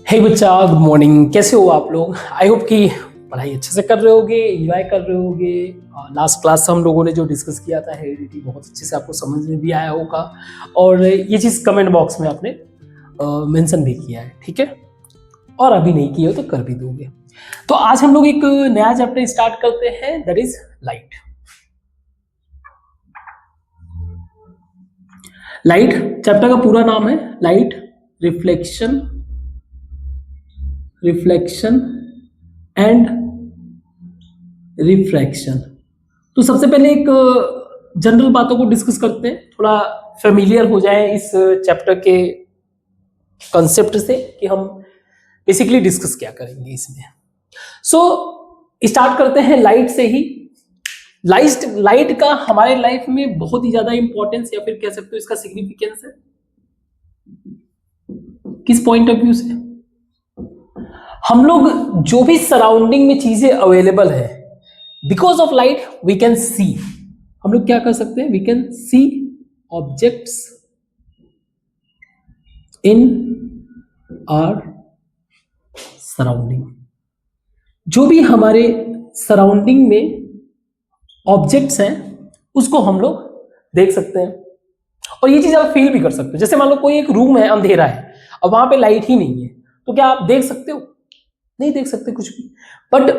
हे बच्चा, good morning. कैसे हो आप लोग? आई होप कि पढ़ाई अच्छे से कर रहे होगे, एंजॉय कर रहे होगे। लास्ट क्लास से हम लोगों ने जो डिस्कस किया था हेरिडिटी, बहुत अच्छे से आपको समझ में भी आया होगा और ये चीज़ कमेंट बॉक्स में आपने मेंशन भी किया है, ठीक है। और अभी नहीं किया हो तो कर भी दोगे। तो आज हम लोग एक नया चैप्टर स्टार्ट करते हैं, that is light. Light chapter का पूरा नाम है लाइट, रिफ्लेक्शन एंड रिफ्रैक्शन। तो सबसे पहले एक जनरल बातों को डिस्कस करते हैं, थोड़ा फेमिलियर हो जाए इस चैप्टर के कॉन्सेप्ट से कि हम बेसिकली डिस्कस क्या करेंगे इसमें। सो स्टार्ट करते हैं लाइट से ही। लाइट का हमारे लाइफ में बहुत ही ज्यादा इंपॉर्टेंस या फिर कह सकते हो इसका सिग्निफिकेंस है। किस पॉइंट ऑफ व्यू से? हम लोग जो भी सराउंडिंग में चीजें अवेलेबल है, because of light we can see. हम लोग क्या कर सकते हैं? We can see objects in our surrounding. जो भी हमारे सराउंडिंग में ऑब्जेक्ट्स हैं उसको हम लोग देख सकते हैं और ये चीज आप फील भी कर सकते हो। जैसे मान लो कोई एक रूम है, अंधेरा है और वहां पे लाइट ही नहीं है, तो क्या आप देख सकते हो? नहीं देख सकते कुछ भी। बट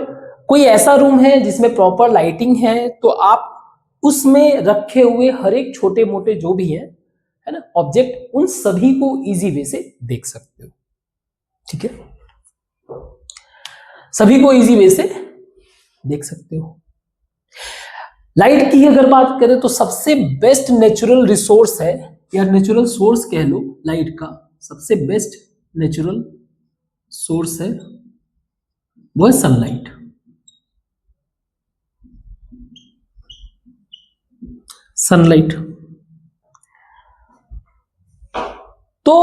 कोई ऐसा रूम है जिसमें प्रॉपर लाइटिंग है, तो आप उसमें रखे हुए हर एक छोटे मोटे जो भी है ना ऑब्जेक्ट, उन सभी को इजी वे से देख सकते हो, ठीक है। सभी को इजी वे से देख सकते हो। लाइट की अगर बात करें तो सबसे बेस्ट नेचुरल रिसोर्स है, या नेचुरल सोर्स कह लो, लाइट का सबसे बेस्ट नेचुरल सोर्स है वो है सनलाइट। सनलाइट। तो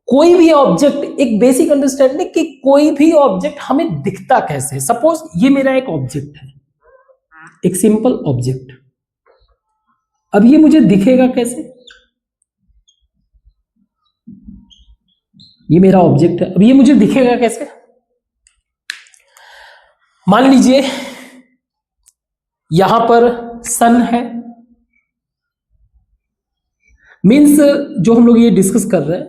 कोई भी ऑब्जेक्ट, एक बेसिक अंडरस्टैंडिंग कि कोई भी ऑब्जेक्ट हमें दिखता कैसे। सपोज ये मेरा एक ऑब्जेक्ट है, एक सिंपल ऑब्जेक्ट। अब ये मुझे दिखेगा कैसे? ये मेरा ऑब्जेक्ट है, अब ये मुझे दिखेगा कैसे? मान लीजिए यहां पर सन है, मीन्स जो हम लोग ये डिस्कस कर रहे हैं,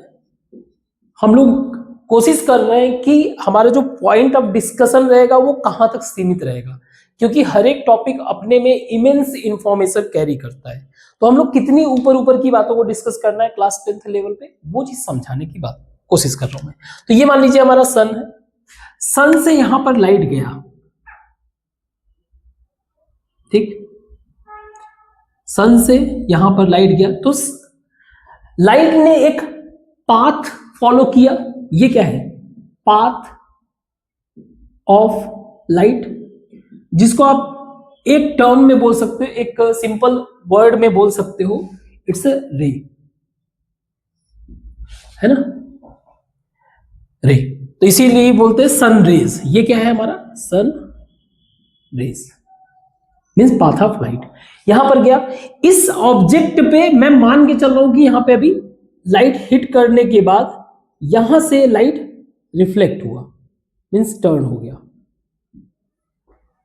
हम लोग कोशिश कर रहे हैं कि हमारा जो पॉइंट ऑफ डिस्कशन रहेगा वो कहां तक सीमित रहेगा, क्योंकि हर एक टॉपिक अपने में इमेंस इंफॉर्मेशन कैरी करता है। तो हम लोग कितनी ऊपर ऊपर की बातों को डिस्कस करना है क्लास 10th लेवल पे, वो चीज समझाने की बात कोशिश कर रहा हूं मैं। तो ये मान लीजिए हमारा सन है, सन से यहां पर लाइट गया, ठीक। सन से यहां पर लाइट गया तो लाइट ने एक पाथ फॉलो किया। ये क्या है? पाथ ऑफ लाइट, जिसको आप एक टर्म में बोल सकते हो, एक सिंपल वर्ड में बोल सकते हो, इट्स अ रे, है ना, रे। तो इसीलिए बोलते हैं सन रेज। ये क्या है हमारा? Sun rays means path of light. यहां पर गया, इस ऑब्जेक्ट पे मैं मान के चल रहा हूं कि यहां पे अभी लाइट हिट करने के बाद यहां से लाइट रिफ्लेक्ट हुआ, मीन्स टर्न हो गया,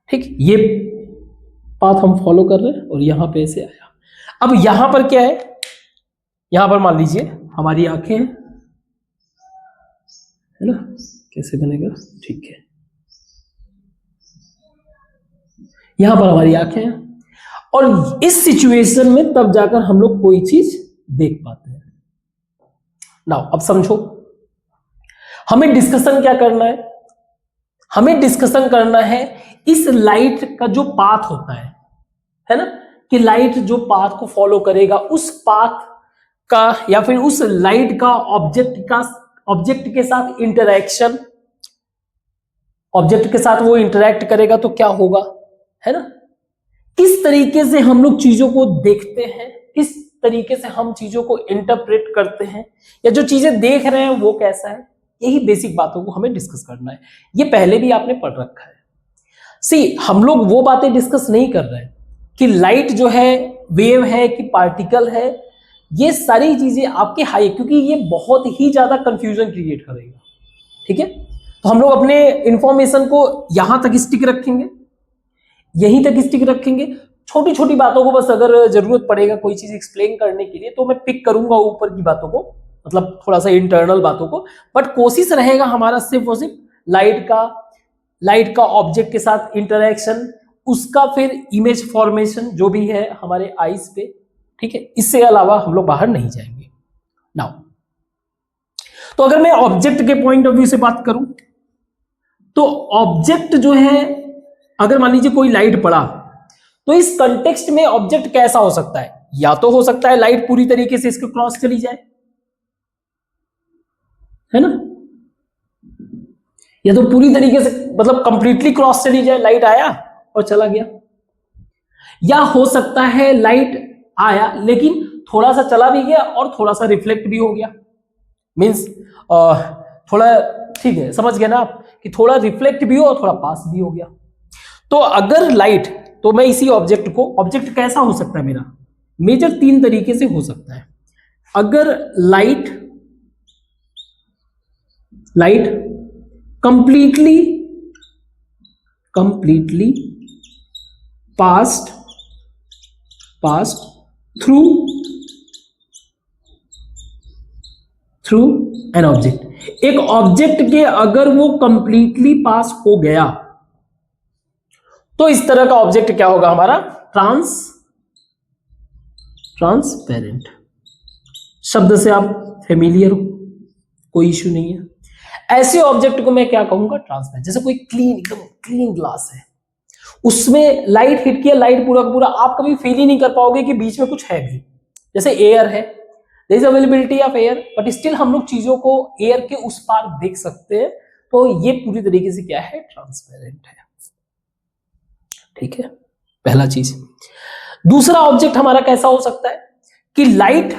ठीक। ये पाथ हम फॉलो कर रहे हैं और यहां पे ऐसे आया। अब यहां पर क्या है? यहां पर मान लीजिए हमारी आंखें हैं, है ना, कैसे बनेगा? ठीक है, यहां पर हमारी आंखें हैं और इस सिचुएशन में तब जाकर हम लोग कोई चीज देख पाते हैं। नाउ अब समझो, हमें डिस्कशन क्या करना है? हमें डिस्कशन करना है इस लाइट का जो पाथ होता है ना, कि लाइट जो पाथ को फॉलो करेगा, उस पाथ का या फिर उस लाइट का ऑब्जेक्ट के साथ इंटरैक्शन, ऑब्जेक्ट के साथ वो इंटरैक्ट करेगा तो क्या होगा, है ना। किस तरीके से हम लोग चीजों को देखते हैं, किस तरीके से हम चीजों को इंटरप्रेट करते हैं, या जो चीजें देख रहे हैं वो कैसा है, यही बेसिक बातों को हमें डिस्कस करना है। ये पहले भी आपने पढ़ रखा है। सी, हम लोग वो बातें डिस्कस नहीं कर रहे हैं कि लाइट जो है वेव है कि पार्टिकल है। ये सारी चीजें आपके हाई, क्योंकि ये बहुत ही ज्यादा कंफ्यूजन क्रिएट करेगा। ठीक है, तो हम लोग अपने इंफॉर्मेशन को यहां तक स्टिक रखेंगे, यहीं तक स्टिक रखेंगे। छोटी छोटी बातों को बस अगर जरूरत पड़ेगा कोई चीज एक्सप्लेन करने के लिए तो मैं पिक करूंगा ऊपर की बातों को, मतलब थोड़ा सा इंटरनल बातों को, बट कोशिश रहेगा हमारा सिर्फ और सिर्फ लाइट का ऑब्जेक्ट के साथ इंटरेक्शन, उसका फिर इमेज फॉर्मेशन जो भी है हमारे आईज पे, ठीक है, इससे अलावा हम लोग बाहर नहीं जाएंगे। नाउ तो अगर मैं ऑब्जेक्ट के पॉइंट ऑफ व्यू से बात करूं तो ऑब्जेक्ट जो है, अगर मान लीजिए कोई लाइट पड़ा तो इस कंटेक्स्ट में ऑब्जेक्ट कैसा हो सकता है? या तो हो सकता है लाइट पूरी तरीके से इसके क्रॉस चली जाए, है ना, या तो पूरी तरीके से मतलब कंप्लीटली क्रॉस चली जाए, लाइट आया और चला गया। या हो सकता है लाइट आया लेकिन थोड़ा सा चला भी गया और थोड़ा सा रिफ्लेक्ट भी हो गया, मींस थोड़ा, ठीक है, समझ गए ना आप, कि थोड़ा रिफ्लेक्ट भी हो और थोड़ा पास भी हो गया। तो अगर लाइट, तो मैं इसी ऑब्जेक्ट को, ऑब्जेक्ट कैसा हो सकता है मेरा, मेजर 3 तरीके से हो सकता है। अगर light completely past through an object, एक ऑब्जेक्ट के अगर वो कंप्लीटली पास हो गया तो इस तरह का ऑब्जेक्ट क्या होगा हमारा, ट्रांसपेरेंट। शब्द से आप फेमिलियर हो, कोई इश्यू नहीं है। ऐसे ऑब्जेक्ट को मैं क्या कहूंगा, ट्रांसपेरेंट। जैसे कोई एकदम क्लीन ग्लास है, उसमें लाइट हिट किया, लाइट पूरा पूरा, आप कभी फील ही नहीं कर पाओगे कि बीच में कुछ है भी। जैसे एयर है, there is availability of air, but still हम लोग चीजों को एयर के उस पार देख सकते हैं, तो ये पूरी तरीके से क्या है, ट्रांसपेरेंट है, ठीक है, पहला चीज। दूसरा ऑब्जेक्ट हमारा कैसा हो सकता है कि लाइट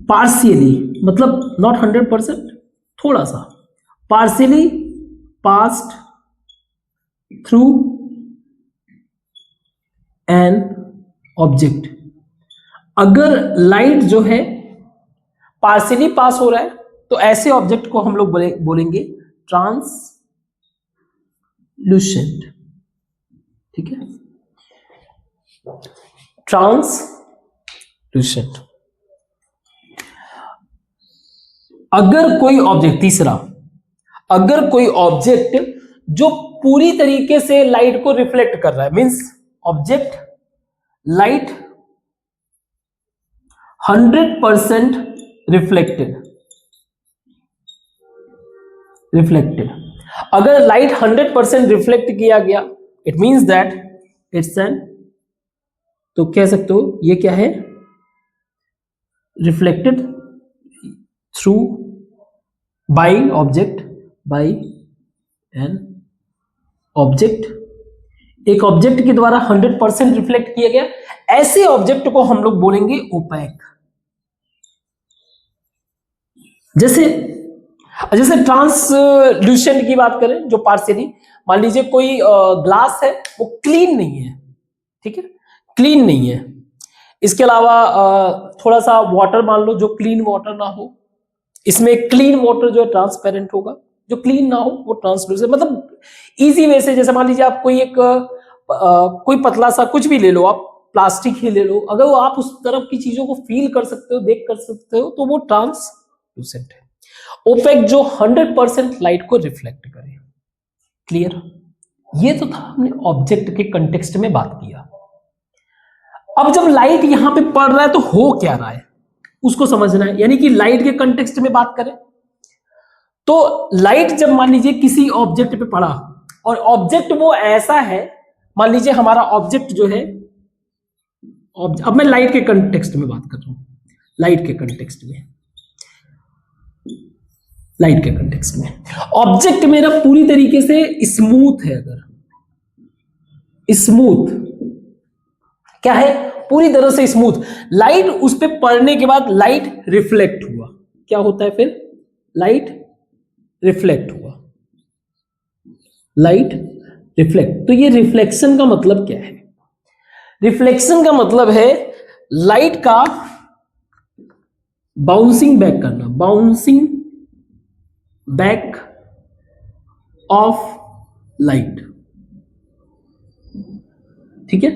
पार्शियली, मतलब नॉट 100%, थोड़ा सा partially passed through an object. अगर लाइट जो है पार्शियली पास हो रहा है तो ऐसे ऑब्जेक्ट को हम लोग बोलेंगे ट्रांसलूसेंट, ठीक है, ट्रांसलूसेंट। अगर कोई ऑब्जेक्ट, तीसरा, अगर कोई ऑब्जेक्ट जो पूरी तरीके से लाइट को रिफ्लेक्ट कर रहा है, मींस ऑब्जेक्ट लाइट 100% रिफ्लेक्टेड, अगर लाइट 100% रिफ्लेक्ट किया गया, it means that it's an, तो कह सकते हो ये क्या है, reflected through by an object, एक ऑब्जेक्ट के द्वारा 100% रिफ्लेक्ट किया गया, ऐसे ऑब्जेक्ट को हम लोग बोलेंगे ओपेक। जैसे ट्रांसल्यूसेंट की बात करें, जो पार्शियली, मान लीजिए कोई ग्लास है, वो क्लीन नहीं है, ठीक है, क्लीन नहीं है। इसके अलावा थोड़ा सा वाटर मान लो, जो क्लीन वाटर ना हो, इसमें क्लीन वाटर जो है ट्रांसपेरेंट होगा, जो क्लीन ना हो वो ट्रांसलूसेंट। मतलब इजी वे से, जैसे मान लीजिए आप कोई एक कोई पतला सा कुछ भी ले लो, आप प्लास्टिक ही ले लो, अगर वो आप उस तरफ की चीजों को फील कर सकते हो, देख कर सकते हो, तो वो ट्रांसलूसेंट है। ओपेक जो 100% लाइट को रिफ्लेक्ट करे। क्लियर? ये तो था, हमने ऑब्जेक्ट के कंटेक्स्ट में बात किया। अब जब लाइट यहां पे पड़ रहा है तो हो क्या रहा है उसको समझना है, यानी कि लाइट के कंटेक्स्ट में बात करें तो लाइट जब मान लीजिए किसी ऑब्जेक्ट पे पड़ा, और ऑब्जेक्ट वो ऐसा है, मान लीजिए हमारा ऑब्जेक्ट जो है, अब मैं लाइट के कंटेक्स्ट में बात कर रहा हूं, लाइट के कंटेक्स्ट में ऑब्जेक्ट मेरा पूरी तरीके से स्मूथ है, अगर स्मूथ क्या है, पूरी तरह से स्मूथ, लाइट उस पे पड़ने के बाद लाइट रिफ्लेक्ट हुआ, क्या होता है फिर, लाइट रिफ्लेक्ट हुआ, लाइट रिफ्लेक्ट। तो ये रिफ्लेक्शन का मतलब क्या है, रिफ्लेक्शन का मतलब है लाइट का बाउंसिंग बैक करना, बाउंसिंग बैक ऑफ लाइट। ठीक है,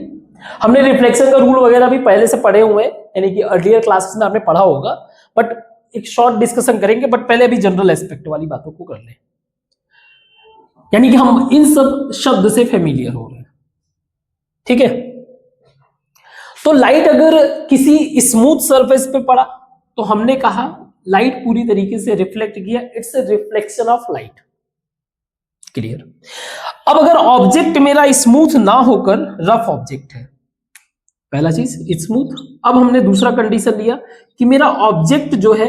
हमने रिफ्लेक्शन का रूल वगैरह भी पहले से पढ़े हुए हैं, यानी कि अर्लियर क्लासेस में आपने पढ़ा होगा, बट एक शॉर्ट डिस्कशन करेंगे, बट पहले अभी जनरल एस्पेक्ट वाली बातों को कर लें, यानी कि हम इन सब शब्द से फेमिलियर हो रहे हैं। ठीक है, तो लाइट अगर किसी स्मूथ सरफेस पे पड़ा तो हमने कहा लाइट पूरी तरीके से रिफ्लेक्ट किया, it's a reflection of light. Clear. अब अगर ऑब्जेक्ट मेरा स्मूथ ना होकर रफ ऑब्जेक्ट है, पहला चीज स्मूथ, अब हमने दूसरा कंडीशन लिया कि मेरा ऑब्जेक्ट जो है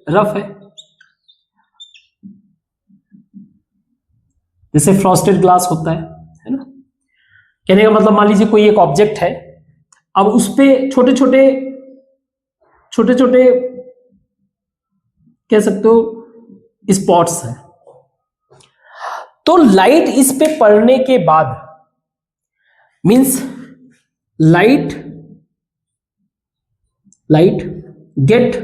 रफ है, जैसे फ्रॉस्टेड ग्लास होता है ना। कहने का मतलब मान लीजिए कोई एक ऑब्जेक्ट है, अब उस पे छोटे छोटे कह सकते हो स्पॉट्स हैं, तो लाइट इस पे पड़ने के बाद मींस लाइट गेट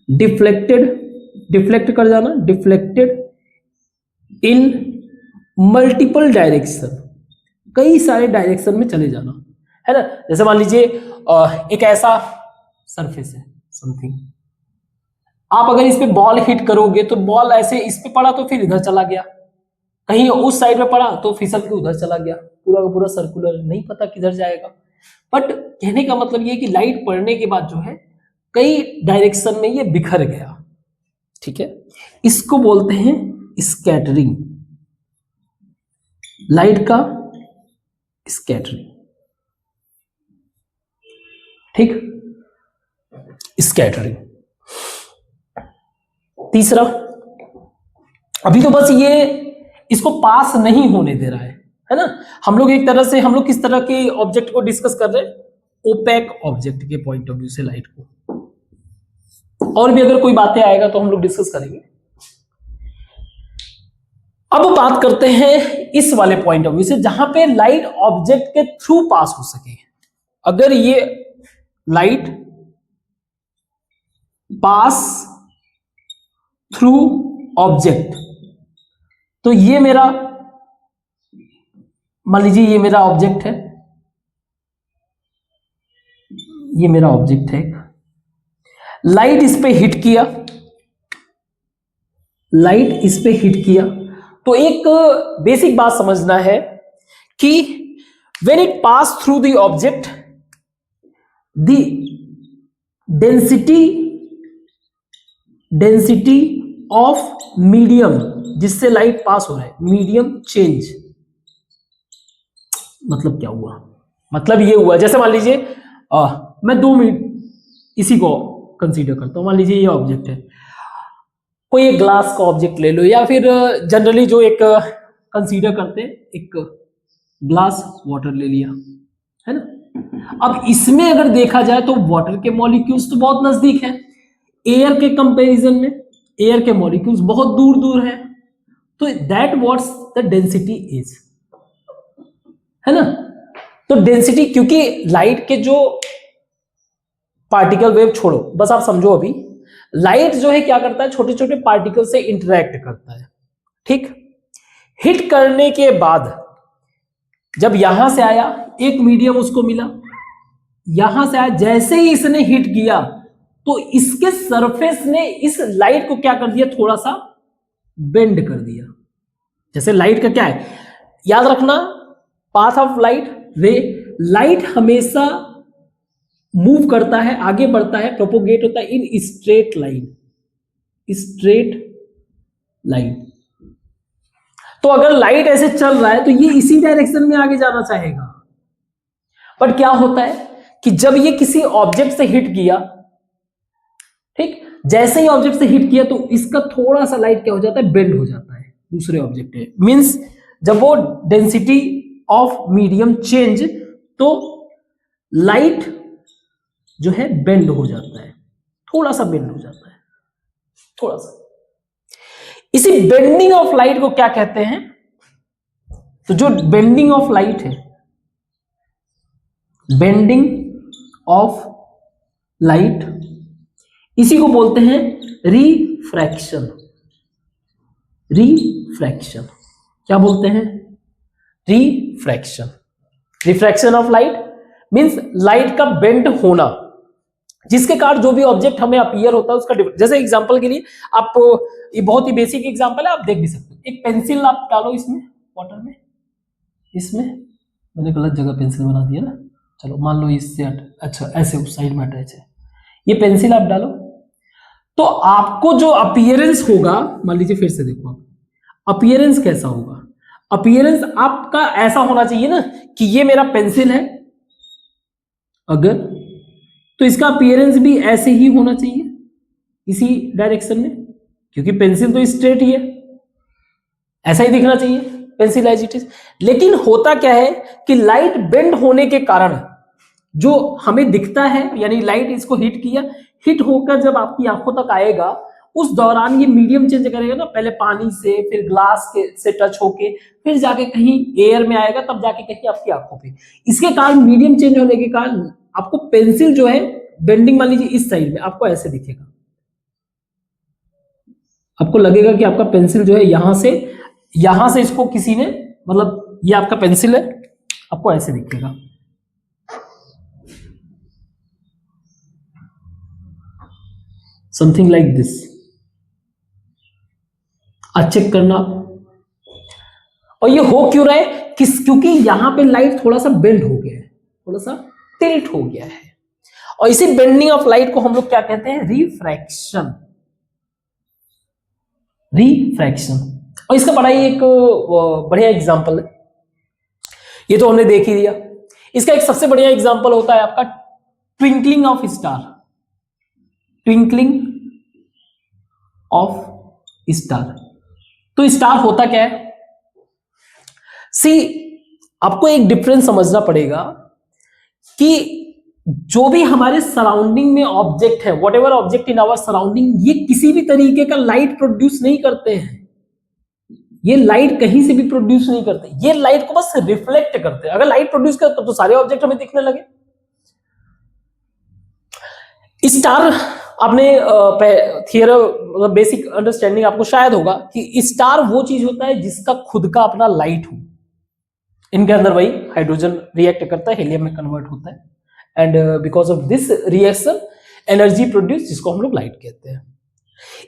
डिफ्लेक्ट कर जाना, डिफ्लेक्टेड इन मल्टीपल डायरेक्शन, कई सारे डायरेक्शन में चले जाना, है ना। जैसे मान लीजिए एक ऐसा सरफेस है समथिंग, आप अगर इस पे बॉल हिट करोगे तो बॉल ऐसे इस पे पड़ा तो फिर इधर चला गया, कहीं उस साइड में पड़ा तो फिसल के उधर चला गया, पूरा का पूरा सर्कुलर, नहीं पता किधर जाएगा। बट कहने का मतलब ये कि लाइट पड़ने के बाद जो है कई डायरेक्शन में ये बिखर गया। ठीक है, इसको बोलते हैं स्कैटरिंग, लाइट का स्कैटरिंग। ठीक, स्कैटरिंग। तीसरा, अभी तो बस ये इसको पास नहीं होने दे रहा है ना। हम लोग एक तरह से, हम लोग किस तरह के ऑब्जेक्ट को डिस्कस कर रहे हैं, ओपेक ऑब्जेक्ट के पॉइंट ऑफ व्यू से लाइट को, और भी अगर कोई बातें आएगा तो हम लोग डिस्कस करेंगे। अब बात करते हैं इस वाले पॉइंट ऑफ व्यू से जहां पे लाइट ऑब्जेक्ट के थ्रू पास हो सके। अगर ये लाइट पास थ्रू ऑब्जेक्ट, तो ये मेरा, मान लीजिए ये मेरा ऑब्जेक्ट है, ये मेरा ऑब्जेक्ट है, लाइट इस पे हिट किया, लाइट इस पे हिट किया, तो एक बेसिक बात समझना है कि when it pass through the object, the density of medium जिससे लाइट पास हो रहा है, मीडियम चेंज। मतलब क्या हुआ, मतलब ये हुआ, जैसे मान लीजिए मैं 2 मिनट इसी को कंसीडर करता हूं, मान लीजिए ये ऑब्जेक्ट है, कोई एक ग्लास का ऑब्जेक्ट ले लो, या फिर जनरली जो एक कंसीडर करते हैं एक ग्लास वाटर ले लिया, है ना। अब इसमें अगर देखा जाए तो वाटर के मॉलिक्यूल्स तो बहुत नजदीक है, एयर के कंपैरिजन में एयर के मॉलिक्यूल्स बहुत दूर दूर है, तो that what's the density is, है ना। तो डेंसिटी, क्योंकि लाइट के जो पार्टिकल वेव छोड़ो, बस आप समझो अभी लाइट जो है क्या करता है, छोटे छोटे पार्टिकल से इंटरेक्ट करता है। ठीक, हिट करने के बाद जब यहां से आया, एक मीडियम उसको मिला, यहां से आया, जैसे ही इसने हिट किया तो इसके सरफेस ने इस लाइट को क्या कर दिया, थोड़ा सा बेंड कर दिया। जैसे लाइट का क्या है, याद रखना, पाथ ऑफ लाइट रे, लाइट हमेशा मूव करता है, आगे बढ़ता है, प्रोपोगेट होता है in straight line, straight line. तो अगर लाइट ऐसे चल रहा है तो ये इसी डायरेक्शन में आगे जाना चाहेगा, बट क्या होता है कि जब ये किसी ऑब्जेक्ट से हिट किया, ठीक, जैसे ही ऑब्जेक्ट से हिट किया तो इसका थोड़ा सा लाइट क्या हो जाता है, बेंड हो जाता है दूसरे ऑब्जेक्ट पे, मींस जब वो डेंसिटी ऑफ मीडियम चेंज, तो लाइट जो है बेंड हो जाता है, थोड़ा सा बेंड हो जाता है, थोड़ा सा। इसी बेंडिंग ऑफ लाइट को क्या कहते हैं, तो जो बेंडिंग ऑफ लाइट है, बेंडिंग ऑफ लाइट, इसी को बोलते हैं रिफ्रैक्शन। रिफ्रैक्शन क्या बोलते हैं? Refraction. Refraction of light means light का बेंड होना, जिसके कारण जो भी ऑब्जेक्ट हमें अपीयर होता है उसका जैसे एग्जांपल के लिए आप, ये बहुत ही बेसिक एग्जांपल है, आप देख भी सकते हो। एक पेंसिल आप डालो इसमें वाटर में, इसमें मैंने गलत जगह पेंसिल बना दिया ना, चलो मान लो इससे अच्छा ऐसे उस साइड में अटैच है, ये पेंसिल आप डालो तो आपको जो अपीयरेंस होगा, मान लीजिए फिर से देखो आप, अपीयरेंस कैसा होगा? अपीयरेंस आपका ऐसा होना चाहिए ना कि ये मेरा पेंसिल है अगर, तो इसका अपीयरेंस भी ऐसे ही होना चाहिए, इसी डायरेक्शन में, क्योंकि पेंसिल तो स्ट्रेट ही है, ऐसा ही दिखना चाहिए पेंसिल एज इट इज। लेकिन होता क्या है कि लाइट बेंड होने के कारण जो हमें दिखता है, यानी लाइट इसको हिट किया, हिट होकर जब आपकी आंखों तक आएगा, उस दौरान ये मीडियम चेंज करेगा ना, पहले पानी से, फिर ग्लास के से टच होके, फिर जाके कहीं एयर में आएगा, तब जाके कहीं आपकी आंखों पे। इसके कारण मीडियम चेंज होने के कारण आपको पेंसिल जो है बेंडिंग, मान लीजिए इस साइड में, आपको ऐसे दिखेगा, आपको लगेगा कि आपका पेंसिल जो है यहां से इसको किसी ने, मतलब ये आपका पेंसिल है, आपको ऐसे दिखेगा। Something like this. चेक करना। और ये हो क्यों रहा है? क्योंकि यहां पे लाइट थोड़ा सा बेंड हो गया है, थोड़ा सा टिल्ट हो गया है, और इसी बेंडिंग ऑफ लाइट को हम लोग क्या कहते हैं? रिफ्रैक्शन। रिफ्रैक्शन। और इसका बड़ा ही एक बढ़िया एग्जांपल है, ये तो हमने देख ही दिया। इसका एक सबसे बढ़िया एग्जांपल होता है आपका twinkling of star. Twinkling of star. तो स्टार होता क्या है? सी, आपको एक डिफरेंस समझना पड़ेगा कि जो भी हमारे सराउंडिंग में ऑब्जेक्ट है, whatever object in our surrounding, ये किसी भी तरीके का लाइट प्रोड्यूस नहीं करते हैं। ये लाइट कहीं से भी प्रोड्यूस नहीं करते, ये लाइट को बस रिफ्लेक्ट करते हैं। अगर लाइट प्रोड्यूस करते तो सारे ऑब्जेक्ट हमें दिखने लगे। स्टार, आपने थियरम, बेसिक अंडरस्टैंडिंग आपको शायद होगा कि स्टार वो चीज होता है जिसका खुद का अपना लाइट हो। इनके अंदर वही हाइड्रोजन रिएक्ट करता है, हीलियम में कन्वर्ट होता है, and because of this reaction energy produce, जिसको हम लोग लाइट कहते हैं।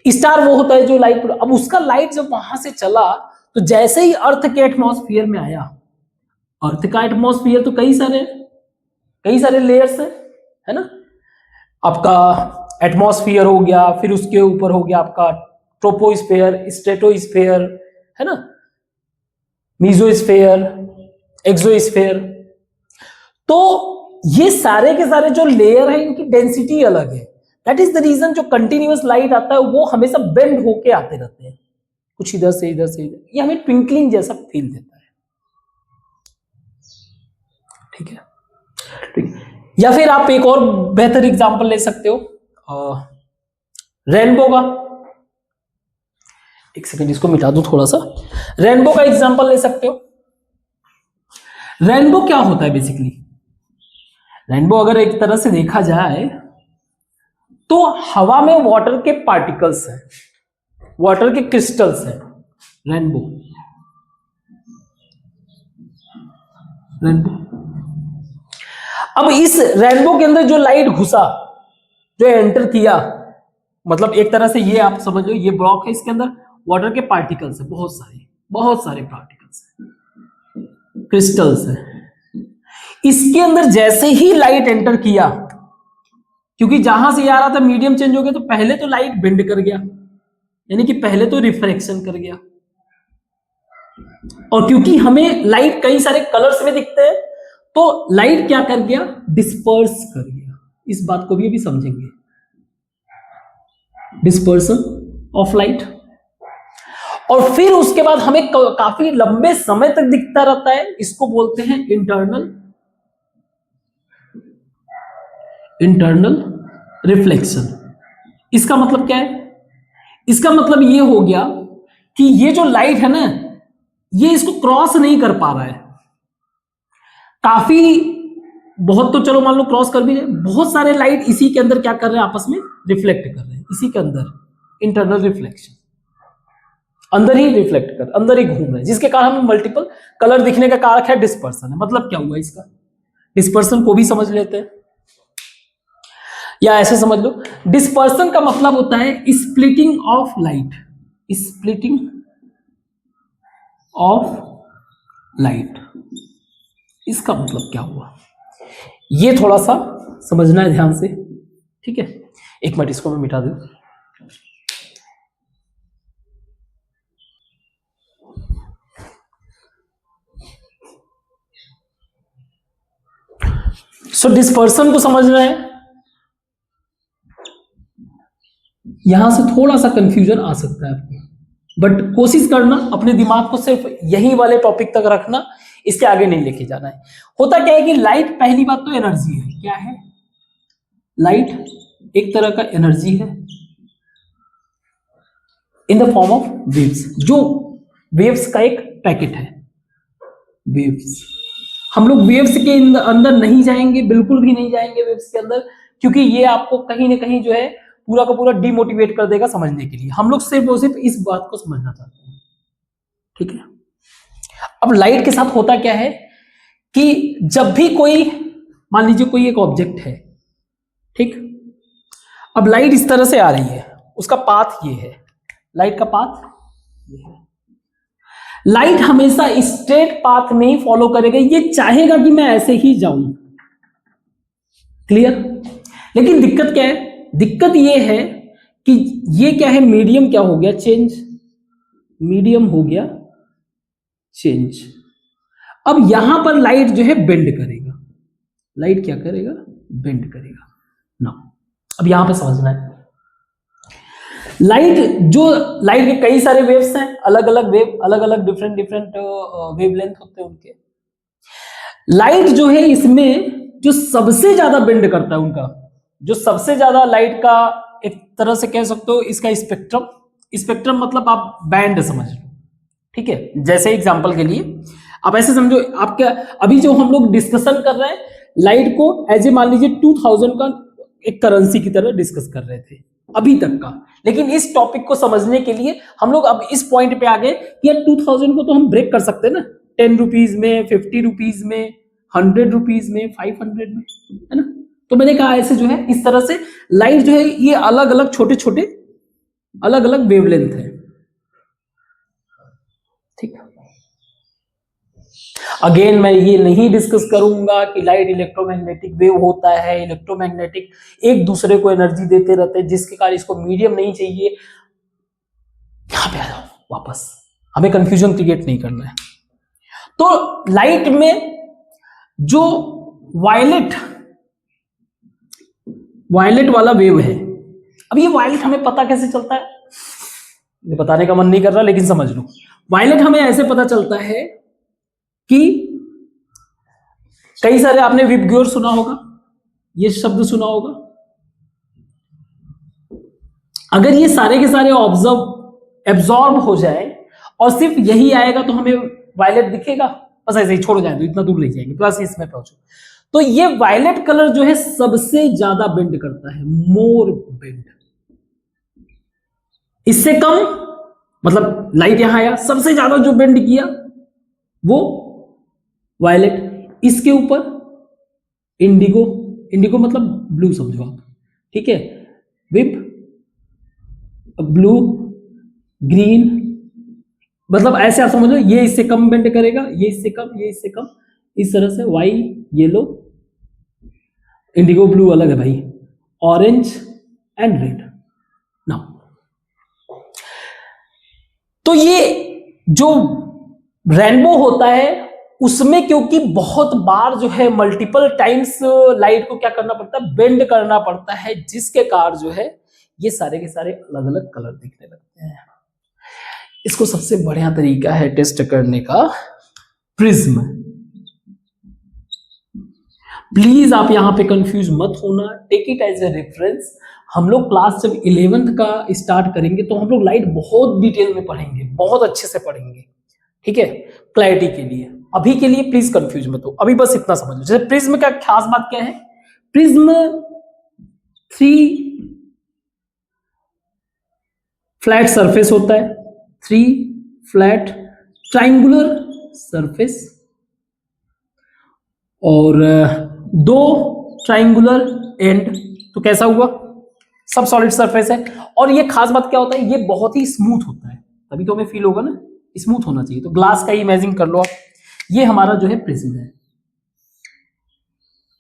स्टार वो होता है जो लाइट, अब उसका लाइट जब वहां से चला तो जैसे ही अर्थ के एटमॉस्फेयर में आया, अर्थ का एटमॉस्फेयर तो कई सारे लेयर्स है ना, आपका एटमॉस्फेयर हो गया, फिर उसके ऊपर हो गया आपका ट्रोपोस्फेयर, स्ट्रेटोस्फेयर, है ना, मीजोस्फेयर, एक्सोस्फेयर। तो ये सारे के सारे जो लेयर है, इनकी डेंसिटी अलग है। दैट इज द रीजन जो कंटिन्यूअस लाइट आता है वो हमेशा बेंड होके आते रहते हैं, कुछ इधर से इधर से इधर, ये हमें ट्विंकलिंग जैसा फील देता है। ठीक है, ठीक है। या फिर आप एक और बेहतर एग्जांपल ले सकते हो रेनबो का। एक सेकंड, इसको मिटा दूं थोड़ा सा। रेनबो का एग्जांपल ले सकते हो। रेनबो क्या होता है बेसिकली? रेनबो अगर एक तरह से देखा जाए तो हवा में वाटर के पार्टिकल्स हैं, वाटर के क्रिस्टल्स हैं रेनबो। रेनबो, अब इस रेनबो के अंदर जो लाइट घुसा, जो एंटर किया, मतलब एक तरह से ये आप समझ लो, ये ब्लॉक है, इसके अंदर वाटर के पार्टिकल्स है, बहुत सारे पार्टिकल्स है, क्रिस्टल्स है। इसके अंदर जैसे ही लाइट एंटर किया, क्योंकि जहां से आ रहा था मीडियम चेंज हो गया, तो पहले तो लाइट बेंड कर गया, यानी कि पहले तो रिफ्रैक्शन कर गया। और क्योंकि हमें लाइट कई सारे कलर्स में दिखते हैं, तो लाइट क्या कर गया? डिस्पर्स कर गया। इस बात को भी अभी समझेंगे, डिस्पर्सन ऑफ लाइट। और फिर उसके बाद हमें काफी लंबे समय तक दिखता रहता है, इसको बोलते हैं इंटरनल रिफ्लेक्शन। इसका मतलब क्या है? इसका मतलब ये हो गया कि ये जो लाइट है ना, ये इसको क्रॉस नहीं कर पा रहा है, काफी बहुत तो चलो मान लो क्रॉस कर भी रहे, बहुत सारे लाइट इसी के अंदर क्या कर रहे हैं, आपस में रिफ्लेक्ट कर रहे हैं, इसी के अंदर इंटरनल रिफ्लेक्शन, अंदर ही रिफ्लेक्ट कर, अंदर ही घूम रहे हैं, जिसके कारण हमें मल्टीपल कलर दिखने का कारक है डिस्पर्सन है। मतलब क्या हुआ इसका, डिस्पर्सन को भी समझ लेते हैं, या ऐसे समझ लो, डिस्पर्सन का मतलब होता है splitting of light, splitting of light. इसका मतलब क्या हुआ, ये थोड़ा सा समझना है ध्यान से, ठीक है। एक मिनट इसको मैं मिटा दूं। सो डिस्पर्सन को समझना है, यहां से थोड़ा सा कंफ्यूजन आ सकता है आपको, बट कोशिश करना अपने दिमाग को सिर्फ यही वाले टॉपिक तक रखना, इसके आगे नहीं लेके जाना है। होता क्या है कि लाइट, पहली बात तो एनर्जी है, क्या है, लाइट एक तरह का एनर्जी है इन द फॉर्म ऑफ वेव्स, जो वेव्स का एक पैकेट है, वेव्स। हम लोग वेव्स के अंदर नहीं जाएंगे, बिल्कुल भी नहीं जाएंगे वेव्स के अंदर, क्योंकि ये आपको कहीं ना कहीं जो है पूरा का पूरा डिमोटिवेट कर देगा समझने के लिए। हम लोग सिर्फ और सिर्फ इस बात को समझना चाहते हैं, ठीक है। अब लाइट के साथ होता क्या है कि जब भी कोई, मान लीजिए कोई एक ऑब्जेक्ट है, ठीक, अब लाइट इस तरह से आ रही है, उसका पाथ ये है, लाइट का पाथ ये है। लाइट हमेशा स्ट्रेट पाथ में ही फॉलो करेगा, ये चाहेगा कि मैं ऐसे ही जाऊं, क्लियर। लेकिन दिक्कत क्या है, दिक्कत ये है कि ये क्या है, मीडियम क्या हो गया, चेंज, मीडियम हो गया चेंज। अब यहां पर लाइट जो है बेंड करेगा, लाइट क्या करेगा, बेंड करेगा ना। अब यहां पे समझना है, लाइट के कई सारे वेव्स हैं, अलग अलग वेव, अलग अलग डिफरेंट वेवलेंथ होते हैं उनके। लाइट जो है इसमें जो सबसे ज्यादा बेंड करता है, उनका जो सबसे ज्यादा लाइट का एक तरह से कह सकते हो इसका स्पेक्ट्रम, स्पेक्ट्रम मतलब आप बैंड समझ लो, ठीक है। जैसे एग्जांपल के लिए आप ऐसे समझो, आपके अभी जो हम लोग डिस्कशन कर रहे हैं लाइट को एज ए, मान लीजिए 2000 का एक करेंसी की तरह डिस्कस कर रहे थे अभी तक का, लेकिन इस टॉपिक को समझने के लिए हम लोग अब इस पॉइंट पे आ गए कि यार 2000 को तो हम ब्रेक कर सकते हैं ना, 10 रुपीज में, 50 रुपीज में, 100 रुपीज में, 500 में, है ना। तो मैंने कहा ऐसे जो है इस तरह से लाइट जो है ये अलग अलग छोटे छोटे अलग अलग वेवलेंथ है, ठीक है। अगेन मैं ये नहीं डिस्कस करूंगा कि लाइट इलेक्ट्रोमैग्नेटिक वेव होता है, इलेक्ट्रोमैग्नेटिक एक दूसरे को एनर्जी देते रहते हैं, जिसके कारण इसको मीडियम नहीं चाहिए। यहां पे आ जाओ वापस, हमें कंफ्यूजन क्रिएट नहीं करना है। तो लाइट में जो वायलेट वाला वेव है, अब ये वायलेट हमें पता कैसे चलता है, ये बताने का मन नहीं कर रहा लेकिन समझ लो। वायलेट हमें ऐसे पता चलता है कि कई सारे आपने विबग्योर सुना होगा, ये शब्द सुना होगा। अगर ये सारे के सारे एब्जॉर्ब हो जाए और सिर्फ यही आएगा तो हमें वायलेट दिखेगा, बस ऐसे ही छोड़ जाए तो इतना दूर ले जाएंगे, बस इसमें पहुंचो। तो ये वायलेट कलर जो है सबसे ज्यादा बेंड करता है, मोर बेंड। इससे कम मतलब लाइट यहां आया, सबसे ज्यादा जो बेंड किया वो वायलेट, इसके ऊपर इंडिगो, इंडिगो मतलब ब्लू समझो आप, ठीक है, विप ब्लू ग्रीन, मतलब ऐसे आप समझ लो, ये इससे कम बेंड करेगा, ये इससे कम, ये इससे कम, इस तरह से वाई येलो, इंडिगो ब्लू अलग है भाई, ऑरेंज एंड रेड ना। तो ये जो रेनबो होता है उसमें क्योंकि बहुत बार जो है मल्टीपल टाइम्स लाइट को क्या करना पड़ता है, बेंड करना पड़ता है, जिसके कारण जो है ये सारे के सारे अलग अलग कलर दिखने लगते हैं। इसको सबसे बढ़िया तरीका है टेस्ट करने का प्रिज्म। प्लीज आप यहां पे कंफ्यूज मत होना, take it as a reference. हम लोग क्लास जब 11th का स्टार्ट करेंगे तो हम लोग लाइट बहुत डिटेल में पढ़ेंगे, बहुत अच्छे से पढ़ेंगे, ठीक है, क्लैरिटी के लिए। अभी के लिए प्लीज कंफ्यूज मत हो, अभी बस इतना समझो। जैसे प्रिज्म का खास बात क्या है, प्रिज्म 3 फ्लैट सरफेस होता है, 3 फ्लैट ट्राइंगुलर सरफेस और 2 ट्राइंगुलर एंड। तो कैसा हुआ, सब सॉलिड सरफेस है। और ये खास बात क्या होता है, ये बहुत ही स्मूथ होता है, तभी तो हमें फील होगा ना, स्मूथ होना चाहिए। तो ग्लास का ही इमेजिन कर लो आप, ये हमारा जो है प्रिज्म है।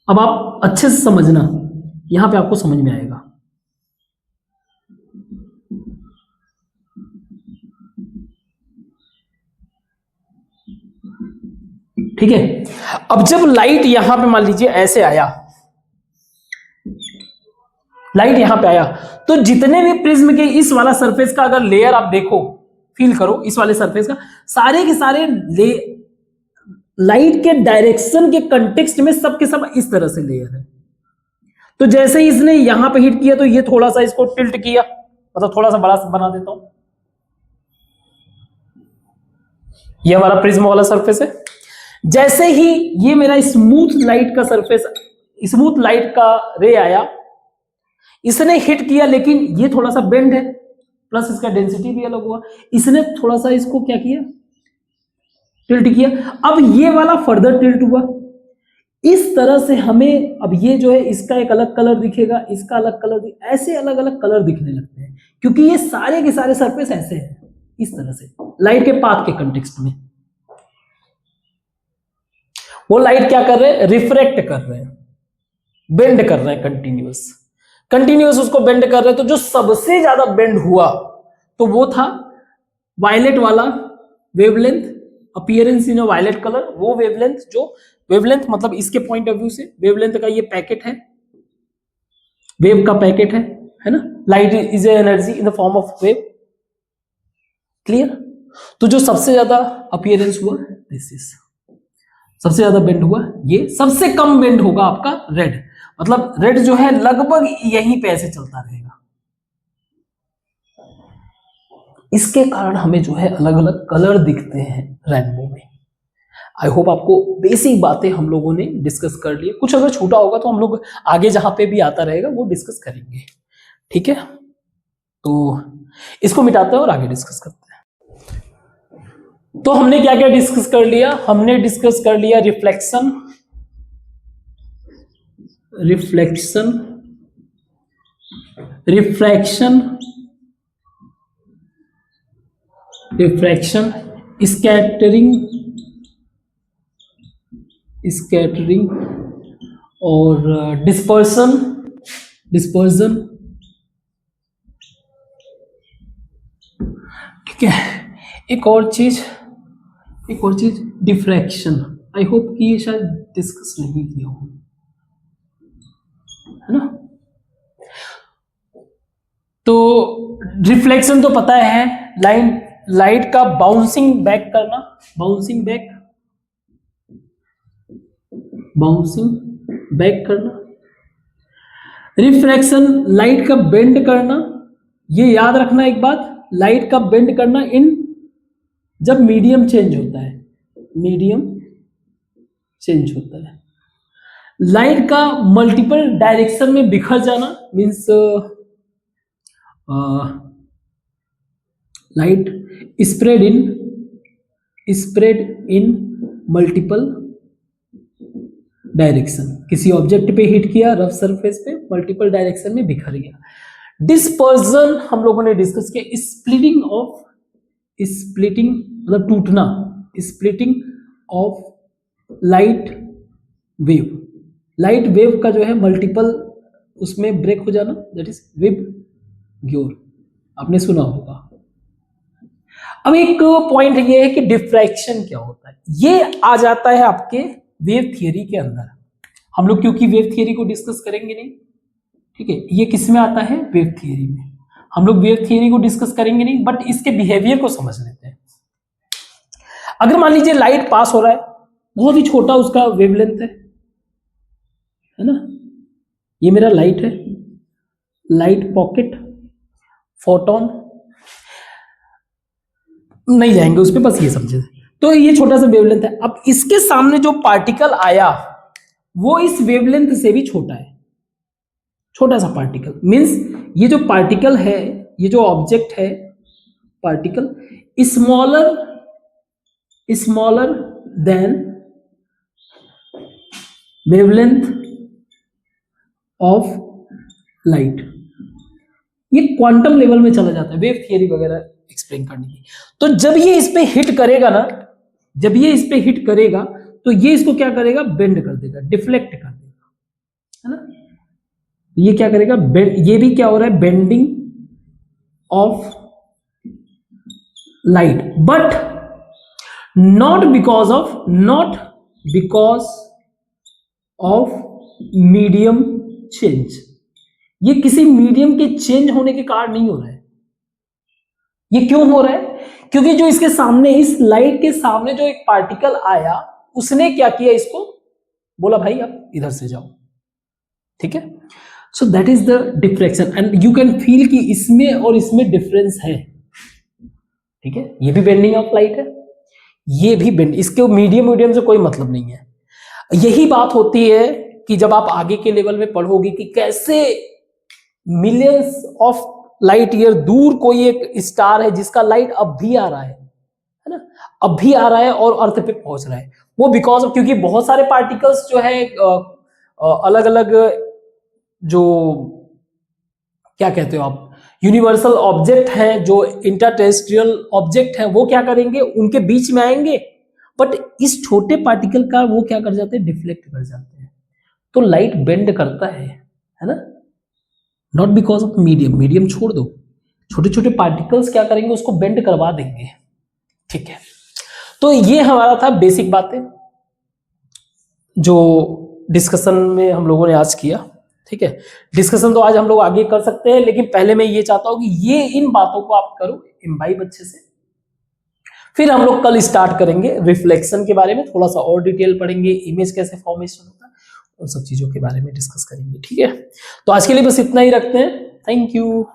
अब आप अच्छे से समझना, यहां पे आपको समझ में आएगा। ठीक है, अब जब लाइट यहां पे मान लीजिए ऐसे आया, लाइट यहां पे आया, तो जितने भी प्रिज्म के इस वाला सरफेस का अगर लेयर आप देखो, फील करो इस वाले सरफेस का, सारे के सारे लाइट के डायरेक्शन के कंटेक्स्ट में सब के सब इस तरह से लेयर है। तो जैसे ही इसने यहां पे हिट किया तो ये थोड़ा सा इसको टिल्ट किया, मतलब थोड़ा सा बड़ा बना देता हूं, ये हमारा प्रिज्म वाला सरफेस है। जैसे ही ये मेरा स्मूथ लाइट का सरफेस, स्मूथ लाइट का रे आया, इसने हिट किया, लेकिन ये थोड़ा सा बेंड है, प्लस इसका डेंसिटी भी अलग हुआ, इसने थोड़ा सा इसको क्या किया, टिल्ट किया। अब ये वाला फर्दर टिल्ट हुआ, इस तरह से हमें अब ये जो है इसका एक अलग कलर दिखेगा, इसका अलग कलर, ऐसे अलग अलग कलर दिखने लगते हैं, क्योंकि ये सारे के सारे सरफेस ऐसे हैं, इस तरह से लाइट के पाथ के कंटेक्स्ट में। वो लाइट क्या कर रहे हैं, रिफ्रैक्ट कर रहे हैं, बेंड कर रहे हैं, कंटिन्यूअस उसको बेंड कर रहे हैं। तो जो सबसे ज्यादा बेंड हुआ तो वो था वायलेट वाला wavelength, appearance in violet colour, वो वेवलेंथ, जो वेवलेंथ मतलब इसके पॉइंट ऑफ व्यू से वेवलेंथ का ये पैकेट है, वेव का पैकेट है ना, light is energy in the form of wave, clear. तो जो सबसे ज्यादा अपीयरेंस हुआ, दिस इज सबसे ज्यादा बेंड हुआ, ये सबसे कम बेंड होगा आपका रेड, मतलब रेड जो है लगभग यहीं पे ऐसे चलता रहेगा। इसके कारण हमें जो है अलग अलग कलर दिखते हैं रेनबो में। आई होप आपको बेसिक बातें हम लोगों ने डिस्कस कर ली, कुछ अगर छूटा होगा तो हम लोग आगे जहां पे भी आता रहेगा वो डिस्कस करेंगे, ठीक है। तो इसको मिटाते हैं और आगे डिस्कस करते हैं। तो हमने क्या क्या डिस्कस कर लिया, हमने डिस्कस कर लिया reflection, reflection, refraction, refraction, scattering, scattering और डिस्पर्सन, डिस्पर्जन, ठीक है। एक और चीज डिफ्रैक्शन, आई होप कि ये शायद डिस्कस नहीं किया हो, है ना। तो रिफ्लेक्शन तो पता है, लाइट का बाउंसिंग बैक करना, बाउंसिंग बैक करना। रिफ्रैक्शन लाइट का बेंड करना, ये याद रखना एक बात, लाइट का बेंड करना जब मीडियम चेंज होता है, मीडियम चेंज होता है। लाइट का मल्टीपल डायरेक्शन में बिखर जाना, means light spread in multiple direction, किसी ऑब्जेक्ट पे हिट किया, रफ सरफेस पे, मल्टीपल डायरेक्शन में बिखर गया। डिस्पर्जन हम लोगों ने डिस्कस किया, स्प्लिटिंग मतलब टूटना, स्प्लिटिंग ऑफ लाइट वेव का जो है मल्टीपल उसमें ब्रेक हो जाना, दैट इज विबग्योर, आपने सुना होगा। अब एक पॉइंट ये है कि डिफ्रैक्शन क्या होता है, ये आ जाता है आपके वेव थियरी के अंदर। हम लोग क्योंकि वेव थियरी को डिस्कस करेंगे नहीं, ठीक है, ये किस में आता है, वेव थियरी में। हम लोग वेव थियरी को डिस्कस करेंगे नहीं, बट इसके बिहेवियर को समझ लेते हैं। अगर मान लीजिए लाइट पास हो रहा है, बहुत ही छोटा उसका वेवलेंथ है ना, ये मेरा लाइट है, लाइट पॉकेट, फोटोन नहीं जाएंगे उस पर, बस ये समझे, तो ये छोटा सा वेवलेंथ है। अब इसके सामने जो पार्टिकल आया वो इस वेवलेंथ से भी छोटा है, छोटा सा पार्टिकल मींस ये जो पार्टिकल है, ये जो ऑब्जेक्ट है particle smaller than wavelength of light. ये क्वांटम लेवल में चला जाता है वेव थियरी वगैरह एक्सप्लेन करने की। तो जब ये इस पे हिट करेगा ना, जब ये इस पे हिट करेगा तो ये इसको क्या करेगा, बेंड कर देगा, डिफ्लेक्ट कर देगा, है ना। ये क्या करेगा, ये भी क्या हो रहा है, bending of light, but not because of medium change. ये किसी मीडियम के चेंज होने के कारण नहीं हो रहा है। ये क्यों हो रहा है, क्योंकि जो इसके सामने, इस लाइट के सामने जो एक पार्टिकल आया, उसने क्या किया, इसको बोला भाई आप इधर से जाओ, ठीक है। So that is the diffraction and you can feel कि इसमें और इसमें डिफरेंस है, ठीक है। ये भी बेंडिंग ऑफ लाइट है, ये भी बेंड, इसके मीडियम से कोई मतलब नहीं है। यही बात होती है कि जब आप आगे के लेवल में पढ़ोगे कि कैसे मिलियंस ऑफ लाइट ईयर दूर कोई एक स्टार है जिसका लाइट अब भी आ रहा है ना, अब भी आ रहा है और अर्थ पे पहुंच रहा है। वो बिकॉज ऑफ, क्योंकि बहुत सारे पार्टिकल्स जो है अलग अलग, जो क्या कहते हो आप, यूनिवर्सल ऑब्जेक्ट हैं, जो इंटरटेरेस्ट्रियल ऑब्जेक्ट हैं, वो क्या करेंगे, उनके बीच में आएंगे, बट इस छोटे पार्टिकल का वो क्या कर जाते हैं, डिफ्लेक्ट कर जाते हैं। तो लाइट बेंड करता है ना, नॉट बिकॉज ऑफ मीडियम छोड़ दो, छोटे छोटे पार्टिकल्स क्या करेंगे, उसको बेंड करवा देंगे, ठीक है। तो ये हमारा था बेसिक बातें जो डिस्कशन में हम लोगों ने आज किया, ठीक है। डिस्कशन तो आज हम लोग आगे कर सकते हैं, लेकिन पहले मैं ये चाहता हूं कि ये इन बातों को आप करो, इम्बाइब अच्छे से। फिर हम लोग कल स्टार्ट करेंगे रिफ्लेक्शन के बारे में, थोड़ा सा और डिटेल पढ़ेंगे, इमेज कैसे फॉर्मेशन होता है, उन सब चीजों के बारे में डिस्कस करेंगे, ठीक है। तो आज के लिए बस इतना ही रखते हैं, थैंक यू।